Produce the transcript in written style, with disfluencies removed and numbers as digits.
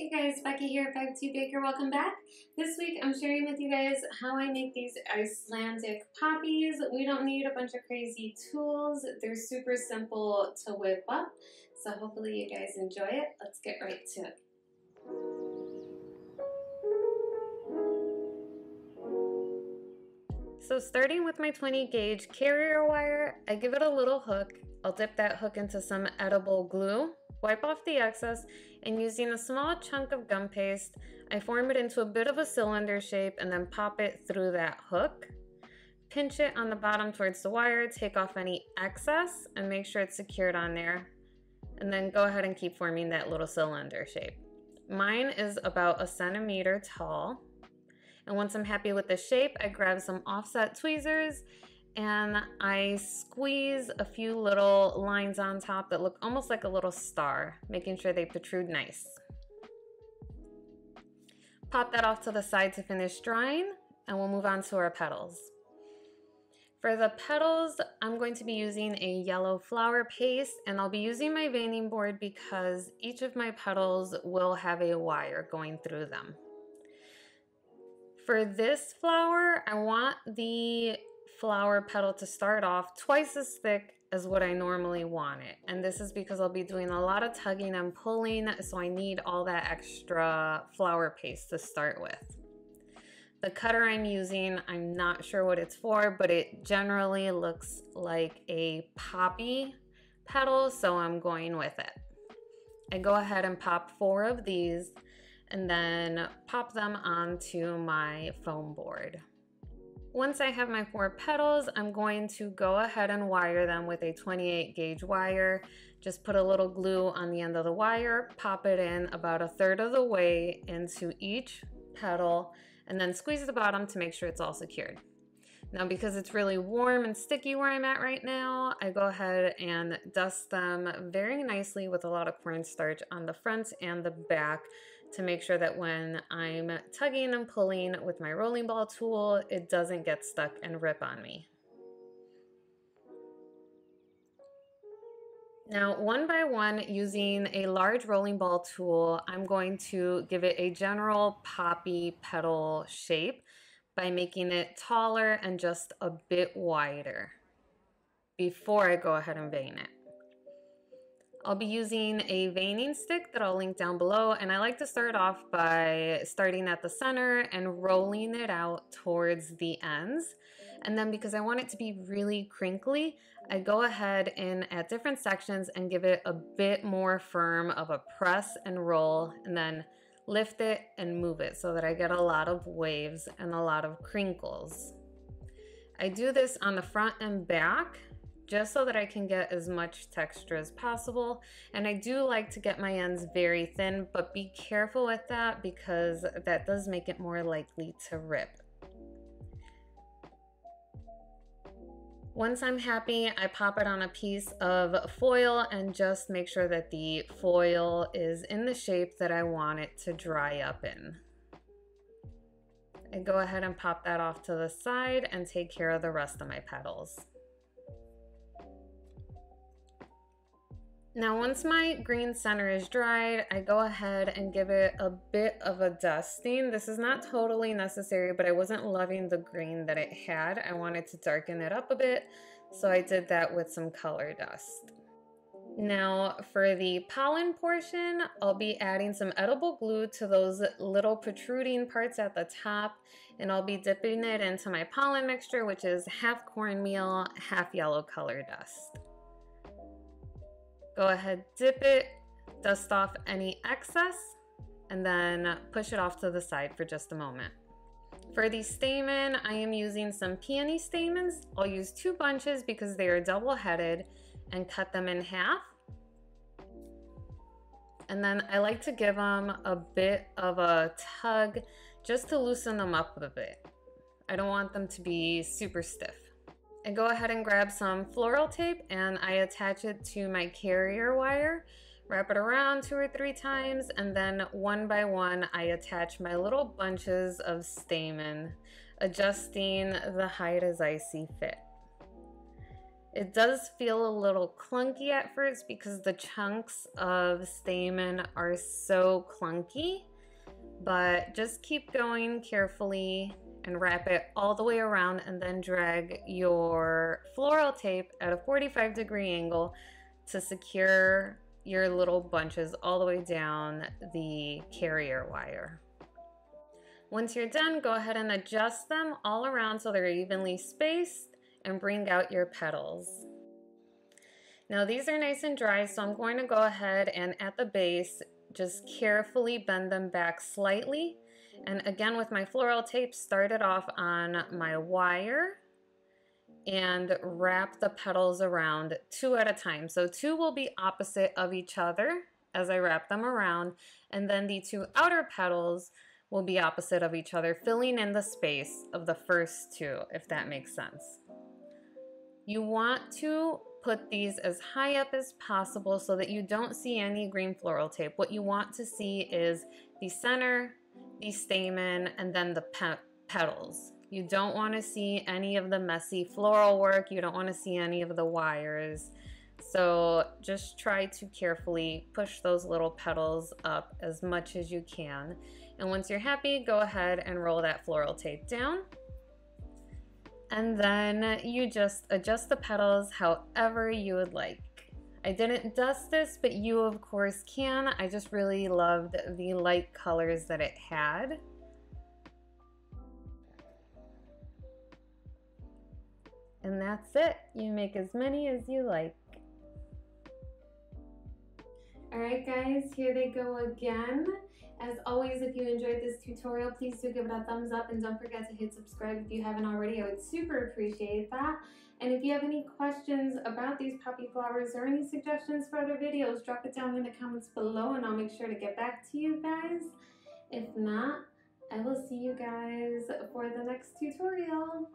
Hey guys, Becky here, FiveTwoBaker. Welcome back. This week I'm sharing with you guys how I make these Icelandic poppies. We don't need a bunch of crazy tools. They're super simple to whip up. So hopefully you guys enjoy it. Let's get right to it. So starting with my 20 gauge carrier wire, I give it a little hook. I'll dip that hook into some edible glue, wipe off the excess, and using a small chunk of gum paste, I form it into a bit of a cylinder shape and then pop it through that hook. Pinch it on the bottom towards the wire, take off any excess, and make sure it's secured on there. And then go ahead and keep forming that little cylinder shape. Mine is about 1 centimeter tall. And once I'm happy with the shape, I grab some offset tweezers and I squeeze a few little lines on top that look almost like a little star, making sure they protrude nice. Pop that off to the side to finish drying, and we'll move on to our petals. For the petals, I'm going to be using a yellow flower paste, and I'll be using my veining board because each of my petals will have a wire going through them. For this flower, I want the flower petal to start off twice as thick as what I normally want it. And this is because I'll be doing a lot of tugging and pulling, so I need all that extra flower paste to start with. The cutter I'm using, I'm not sure what it's for, but it generally looks like a poppy petal, so I'm going with it. I go ahead and pop 4 of these and then pop them onto my foam board. Once I have my 4 petals, I'm going to go ahead and wire them with a 28 gauge wire. Just put a little glue on the end of the wire, pop it in about 1/3 of the way into each petal, and then squeeze the bottom to make sure it's all secured. Now, because it's really warm and sticky where I'm at right now, I go ahead and dust them very nicely with a lot of cornstarch on the front and the back to make sure that when I'm tugging and pulling with my rolling ball tool, it doesn't get stuck and rip on me. Now, one by one, using a large rolling ball tool, I'm going to give it a general poppy petal shape by making it taller and just a bit wider before I go ahead and vein it. I'll be using a veining stick that I'll link down below, and I like to start off by starting at the center and rolling it out towards the ends. And then because I want it to be really crinkly, I go ahead and at different sections and give it a bit more firm of a press and roll, and then lift it and move it so that I get a lot of waves and a lot of crinkles. I do this on the front and back just so that I can get as much texture as possible. And I do like to get my ends very thin, but be careful with that because that does make it more likely to rip. Once I'm happy, I pop it on a piece of foil and just make sure that the foil is in the shape that I want it to dry up in. I go ahead and pop that off to the side and take care of the rest of my petals. Now, once my green center is dried, I go ahead and give it a bit of a dusting. This is not totally necessary, but I wasn't loving the green that it had. I wanted to darken it up a bit, so I did that with some color dust. Now, for the pollen portion, I'll be adding some edible glue to those little protruding parts at the top, and I'll be dipping it into my pollen mixture, which is half cornmeal, half yellow color dust. Go ahead, dip it, dust off any excess, and then push it off to the side for just a moment. For the stamen, I am using some peony stamens. I'll use 2 bunches because they are double-headed and cut them in half. And then I like to give them a bit of a tug just to loosen them up a bit. I don't want them to be super stiff. I go ahead and grab some floral tape and I attach it to my carrier wire, wrap it around 2 or 3 times, and then one by one I attach my little bunches of stamen, adjusting the height as I see fit. It does feel a little clunky at first because the chunks of stamen are so clunky, but just keep going carefully and wrap it all the way around, and then drag your floral tape at a 45-degree angle to secure your little bunches all the way down the carrier wire. Once you're done, go ahead and adjust them all around so they're evenly spaced and bring out your petals. Now these are nice and dry, so I'm going to go ahead and at the base just carefully bend them back slightly. And again, with my floral tape, start it off on my wire and wrap the petals around 2 at a time. So 2 will be opposite of each other as I wrap them around, and then the 2 outer petals will be opposite of each other, filling in the space of the first 2, if that makes sense. You want to put these as high up as possible so that you don't see any green floral tape. What you want to see is the center, the stamen, and then the petals. You don't want to see any of the messy floral work. You don't want to see any of the wires. So just try to carefully push those little petals up as much as you can. And once you're happy, go ahead and roll that floral tape down. And then you just adjust the petals however you would like. I didn't dust this, but you of course can. I just really loved the light colors that it had. And that's it. You make as many as you like. Alright guys, here they go again. As always, if you enjoyed this tutorial, please do give it a thumbs up and don't forget to hit subscribe if you haven't already. I would super appreciate that. And if you have any questions about these poppy flowers or any suggestions for other videos, drop it down in the comments below and I'll make sure to get back to you guys. If not, I will see you guys for the next tutorial.